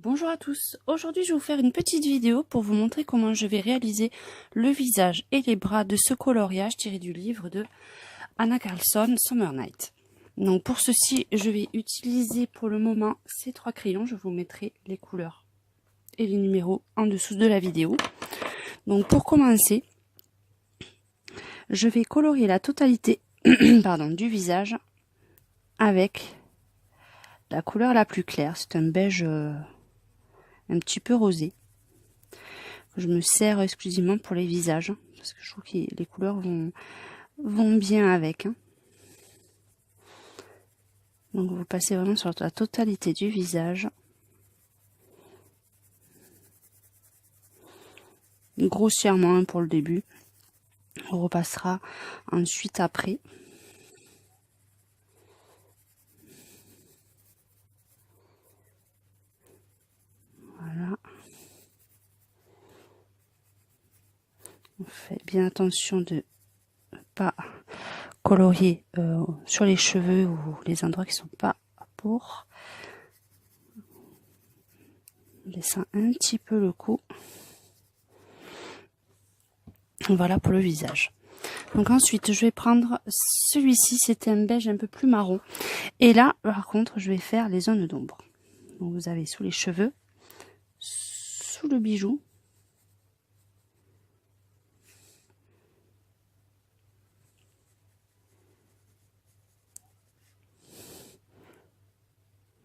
Bonjour à tous, aujourd'hui je vais vous faire une petite vidéo pour vous montrer comment je vais réaliser le visage et les bras de ce coloriage tiré du livre de Anna Carlson Summer Night. Donc pour ceci je vais utiliser pour le moment ces trois crayons, je vous mettrai les couleurs et les numéros en dessous de la vidéo. Donc pour commencer, je vais colorier la totalité du visage avec la couleur la plus claire, c'est un beige un petit peu rosé. Je me sers exclusivement pour les visages parce que je trouve que les couleurs vont bien avec. Donc vous passez vraiment sur la totalité du visage. Grossièrement pour le début. On repassera ensuite après. Voilà. On fait bien attention de ne pas colorier sur les cheveux ou les endroits qui ne sont pas pour. Laissant un petit peu le coup. Voilà pour le visage. Donc ensuite je vais prendre celui-ci, c'était un beige un peu plus marron. Et là par contre je vais faire les zones d'ombre. Donc vous avez sous les cheveux, sous le bijou,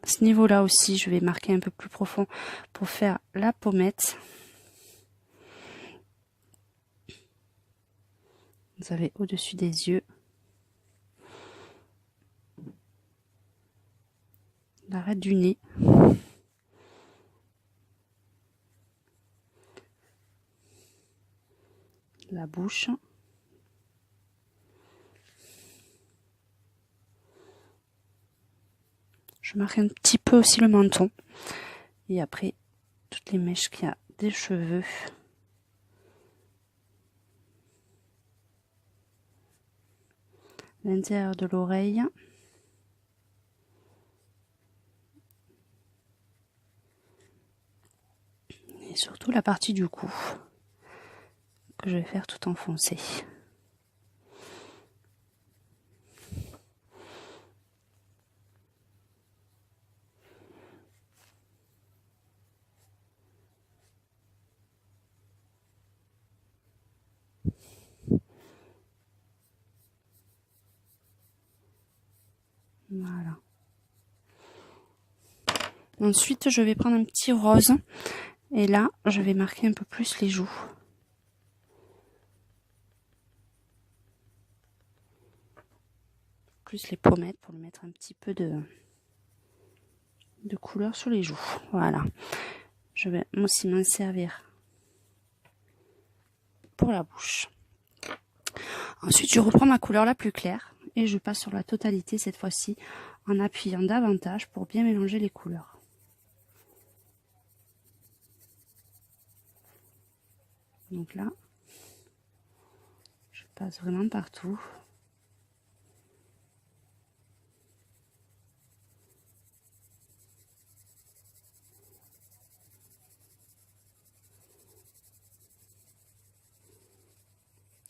à ce niveau là aussi je vais marquer un peu plus profond pour faire la pommette. Vous avez au-dessus des yeux, l'arête du nez, la bouche, je marque un petit peu aussi le menton et après toutes les mèches qu'il y a des cheveux. L'intérieur de l'oreille. Et surtout la partie du cou que je vais faire tout enfoncé. Voilà. Ensuite, je vais prendre un petit rose et là, je vais marquer un peu plus les joues. Plus les pommettes pour lui mettre un petit peu de couleur sur les joues. Voilà. Je vais aussi m'en servir pour la bouche. Ensuite, je reprends ma couleur la plus claire et je passe sur la totalité cette fois-ci en appuyant davantage pour bien mélanger les couleurs. Donc là, je passe vraiment partout.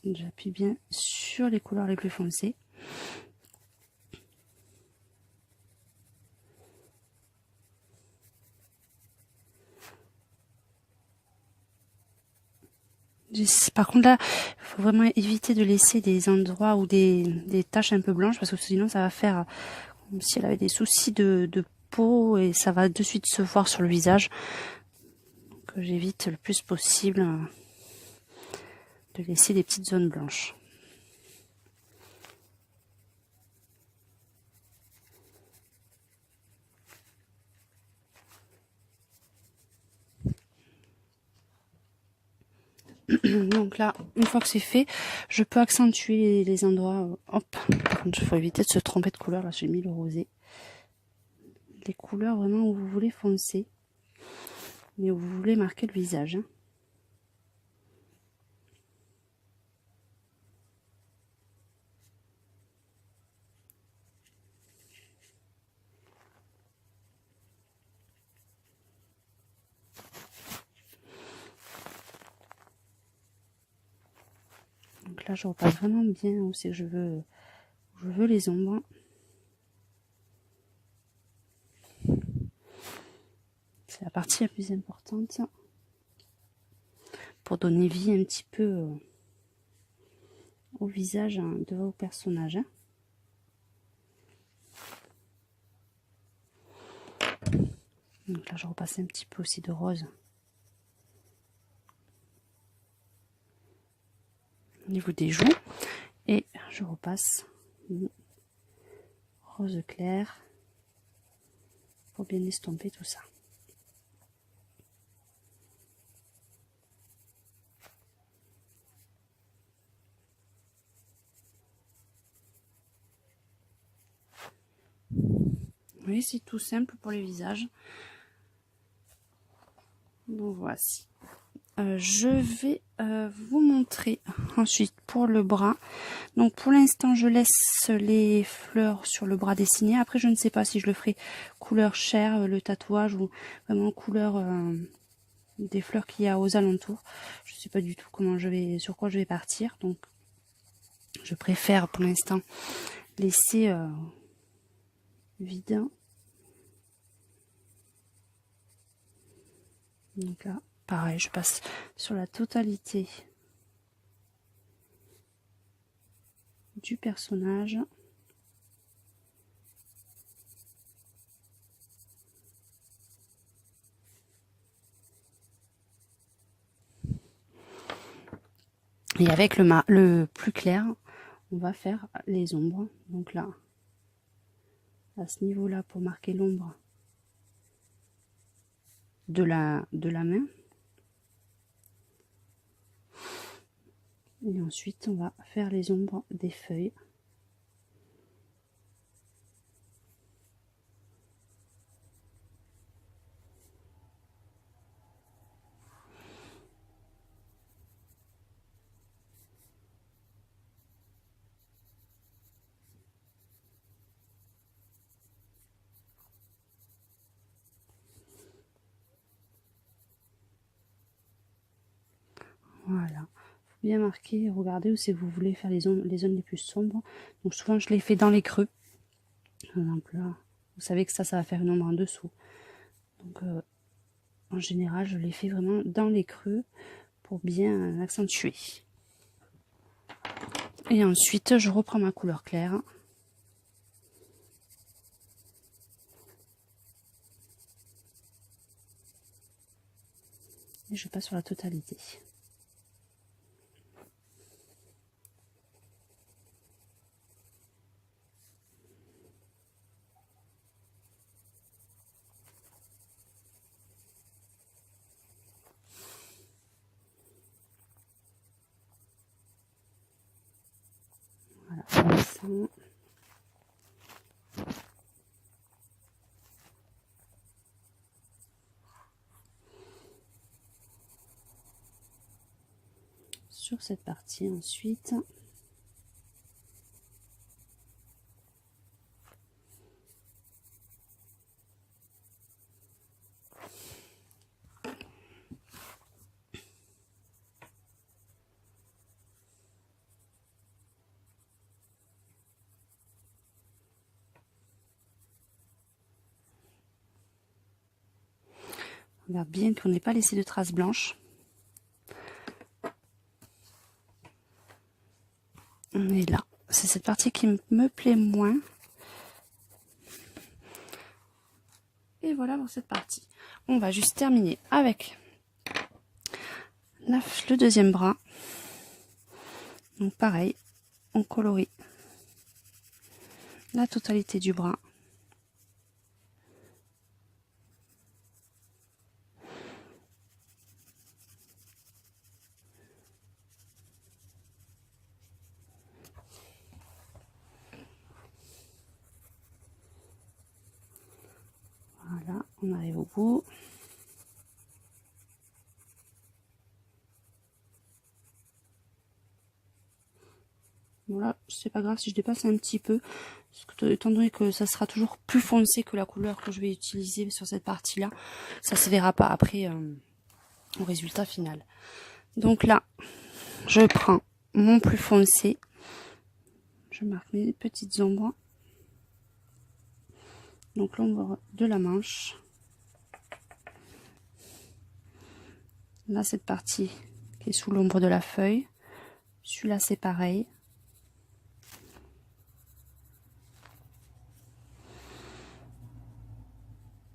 J'appuie bien sur les couleurs les plus foncées. Par contre là, il faut vraiment éviter de laisser des endroits ou des taches un peu blanches parce que sinon ça va faire comme si elle avait des soucis de peau et ça va de suite se voir sur le visage. Donc j'évite le plus possible de laisser des petites zones blanches. Donc là, une fois que c'est fait, je peux accentuer les endroits. Hop. Par contre, il faut éviter de se tromper de couleur. Là, j'ai mis le rosé. Les couleurs vraiment où vous voulez foncer, mais où vous voulez marquer le visage. Donc là, je repasse vraiment bien où c'est que je veux les ombres. C'est la partie la plus importante pour donner vie un petit peu au visage de vos personnages. Donc là, je repasse un petit peu aussi de rose au niveau des joues. Et je repasse rose clair pour bien estomper tout ça. Oui, c'est tout simple pour les visages. Donc voici. Je vais vous montrer ensuite pour le bras. Donc pour l'instant, je laisse les fleurs sur le bras dessiné. Après, je ne sais pas si je le ferai couleur chair, le tatouage, ou vraiment couleur des fleurs qu'il y a aux alentours. Je ne sais pas du tout sur quoi je vais partir. Donc, je préfère pour l'instant laisser vide. Donc là, pareil, je passe sur la totalité du personnage. Et avec le plus clair, on va faire les ombres. Donc là, à ce niveau-là, pour marquer l'ombre de la main. Et ensuite, on va faire les ombres des feuilles. Voilà. Bien marquer, regardez où c'est que vous voulez faire les zones les plus sombres. Donc souvent je les fais dans les creux. Par exemple là, vous savez que ça va faire une ombre en dessous. Donc en général je les fais vraiment dans les creux pour bien accentuer. Et ensuite je reprends ma couleur claire. Et je passe sur la totalité. Voilà, comme ça. Sur cette partie ensuite. On regarde bien qu'on n'ait pas laissé de traces blanches. On est là. C'est cette partie qui me plaît moins. Et voilà pour cette partie. On va juste terminer avec le deuxième bras. Donc pareil, on colorie la totalité du bras. Voilà, on arrive au bout. Voilà, c'est pas grave si je dépasse un petit peu, parce que, étant donné que ça sera toujours plus foncé que la couleur que je vais utiliser sur cette partie-là, ça se verra pas après au résultat final. Donc là, je prends mon plus foncé. Je marque mes petites ombres. Donc l'ombre de la manche. Là, cette partie qui est sous l'ombre de la feuille. Celui-là, c'est pareil.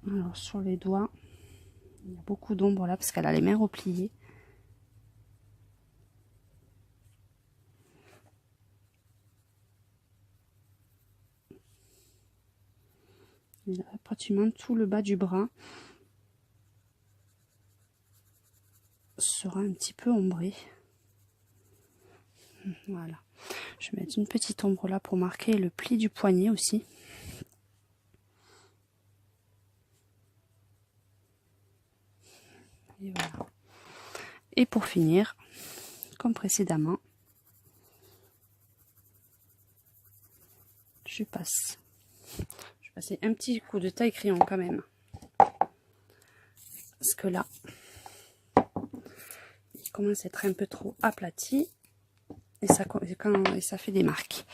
Alors, sur les doigts, il y a beaucoup d'ombre là parce qu'elle a les mains repliées. Et là, pratiquement tout le bas du bras sera un petit peu ombré. Voilà. Je vais mettre une petite ombre là pour marquer le pli du poignet aussi. Et voilà. Et pour finir, comme précédemment, je vais passer un petit coup de taille crayon quand même. Parce que là, il commence à être un peu trop aplati. Et ça fait des marques.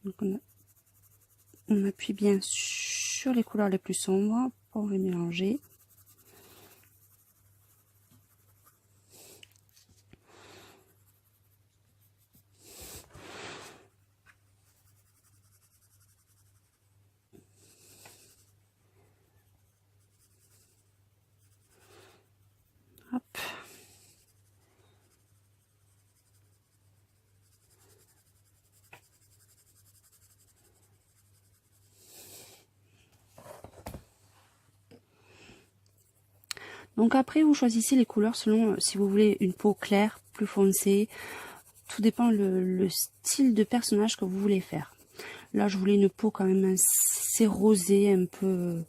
Donc on appuie bien sur les couleurs les plus sombres pour les mélanger. Hop. Donc après, vous choisissez les couleurs selon si vous voulez une peau claire, plus foncée. Tout dépend le style de personnage que vous voulez faire. Là, je voulais une peau quand même assez rosée, un peu...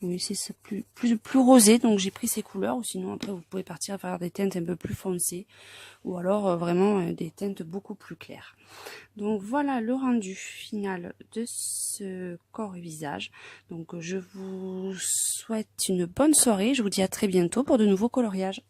Oui, c'est plus rosé, donc j'ai pris ces couleurs. Ou sinon, après, vous pouvez partir vers des teintes un peu plus foncées. Ou alors, vraiment, des teintes beaucoup plus claires. Donc, voilà le rendu final de ce corps et visage. Donc, je vous souhaite une bonne soirée. Je vous dis à très bientôt pour de nouveaux coloriages.